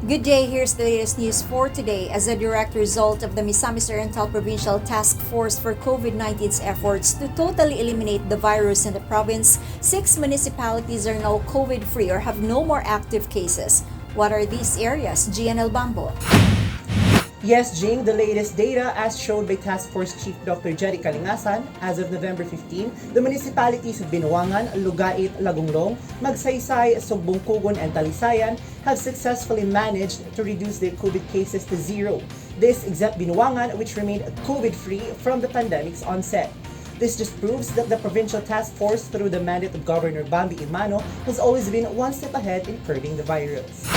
Good day, here's the latest news for today. As a direct result of the Misamis Oriental Provincial Task Force for COVID-19's efforts to totally eliminate the virus in the province, 6 municipalities are now COVID-free or have no more active cases. What are these areas? GNL Bambo. Yes, Jing, the latest data as shown by Task Force Chief Dr. Jerry Kalingasan, as of November 15, the municipalities of Binuangan, Lugait, Lagunglong, Magsaysay, Sugbungkugon, and Talisayan have successfully managed to reduce their COVID cases to zero. This except Binuangan, which remained COVID-free from the pandemic's onset. This just proves that the Provincial Task Force, through the mandate of Governor Bambi Imano, has always been one step ahead in curbing the virus.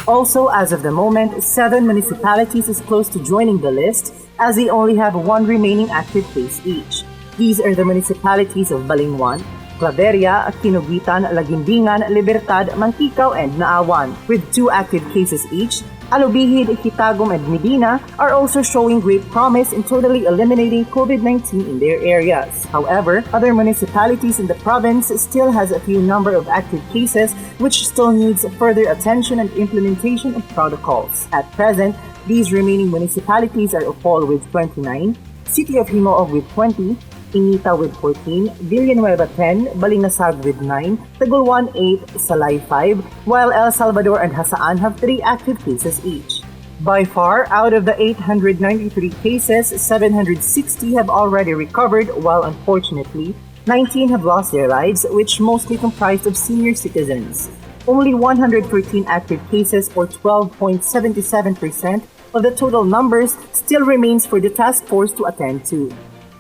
Also, as of the moment, 7 municipalities is close to joining the list as they only have 1 remaining active case each. These are the municipalities of Balingwan, Claveria, Kinugitan, Laguindingan, Libertad, Mantikao, and Naawan. With 2 active cases each, Alubihid, Hitagum, and Medina are also showing great promise in totally eliminating COVID-19 in their areas. However, other municipalities in the province still has a few number of active cases which still needs further attention and implementation of protocols. At present, these remaining municipalities are Opol with 29, City of Himoog with 20, Inita with 14, Villanueva 10, Balingasag with 9, Tagulwan 8, Salay 5, while El Salvador and Hasaan have 3 active cases each. By far, out of the 893 cases, 760 have already recovered, while unfortunately, 19 have lost their lives, which mostly comprised of senior citizens. Only 113 active cases, or 12.77% of the total numbers, still remains for the task force to attend to.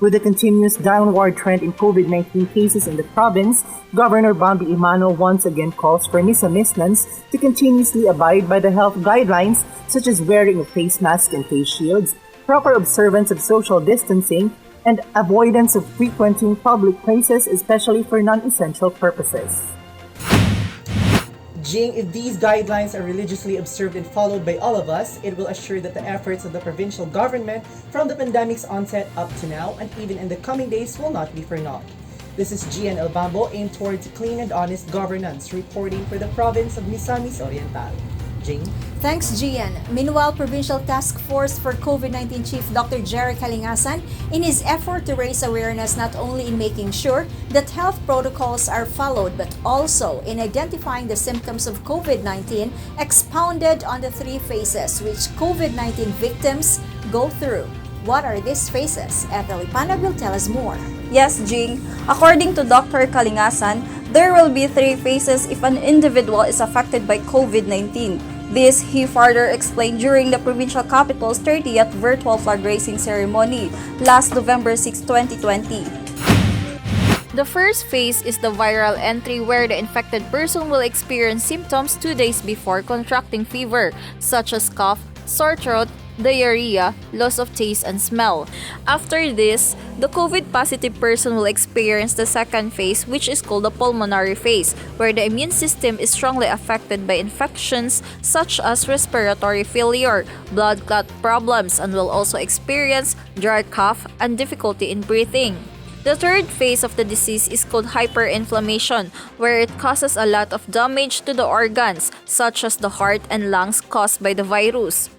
With the continuous downward trend in COVID-19 cases in the province, Governor Bambi Imano once again calls for Misamisnans to continuously abide by the health guidelines such as wearing of face masks and face shields, proper observance of social distancing, and avoidance of frequenting public places, especially for non-essential purposes. Jing, if these guidelines are religiously observed and followed by all of us, it will assure that the efforts of the provincial government from the pandemic's onset up to now and even in the coming days will not be for naught. This is GNL Bambo, aimed towards clean and honest governance, reporting for the province of Misamis Oriental. Jing? Thanks, Gian. Meanwhile, Provincial Task Force for COVID-19 Chief Dr. Jerry Kalingasan, in his effort to raise awareness not only in making sure that health protocols are followed, but also in identifying the symptoms of COVID-19, expounded on the 3 phases which COVID-19 victims go through. What are these phases? Ethel Ipanag will tell us more. Yes, Jing. According to Dr. Kalingasan, there will be 3 phases if an individual is affected by COVID-19. This, he further explained during the provincial capital's 30th virtual flag raising ceremony last November 6, 2020. The first phase is the viral entry, where the infected person will experience symptoms 2 days before contracting fever, such as cough, sore throat, diarrhea, loss of taste and smell. After this, the COVID-positive person will experience the second phase, which is called the pulmonary phase, where the immune system is strongly affected by infections such as respiratory failure, blood clot problems, and will also experience dry cough and difficulty in breathing. The third phase of the disease is called hyperinflammation, where it causes a lot of damage to the organs, such as the heart and lungs caused by the virus.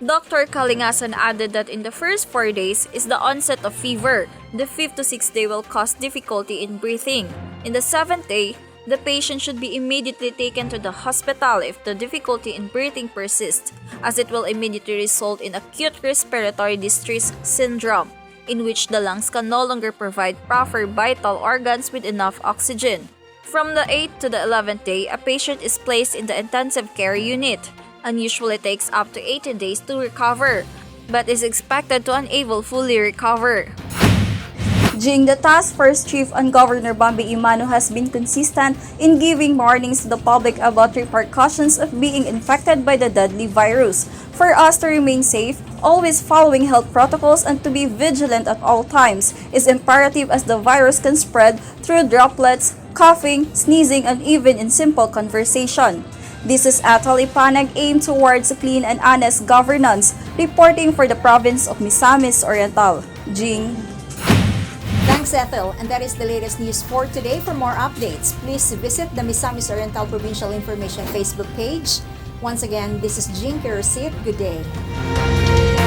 Dr. Kalingasan added that in the first 4 days is the onset of fever. The 5th to 6th day will cause difficulty in breathing. In the 7th day, the patient should be immediately taken to the hospital if the difficulty in breathing persists, as it will immediately result in acute respiratory distress syndrome, in which the lungs can no longer provide proper vital organs with enough oxygen. From the 8th to the 11th day, a patient is placed in the intensive care unit, and usually takes up to 80 days to recover, but is expected to unable fully recover. Jing, the task force chief and Governor Bambi Imano has been consistent in giving warnings to the public about repercussions of being infected by the deadly virus. For us to remain safe, always following health protocols and to be vigilant at all times is imperative, as the virus can spread through droplets, coughing, sneezing, and even in simple conversation. This is Ethel Ipanag, aimed towards clean and honest governance, reporting for the province of Misamis Oriental. Jing. Thanks, Ethel. And that is the latest news for today. For more updates, please visit the Misamis Oriental Provincial Information Facebook page, Once again, this is Jean Kirasit. Good day.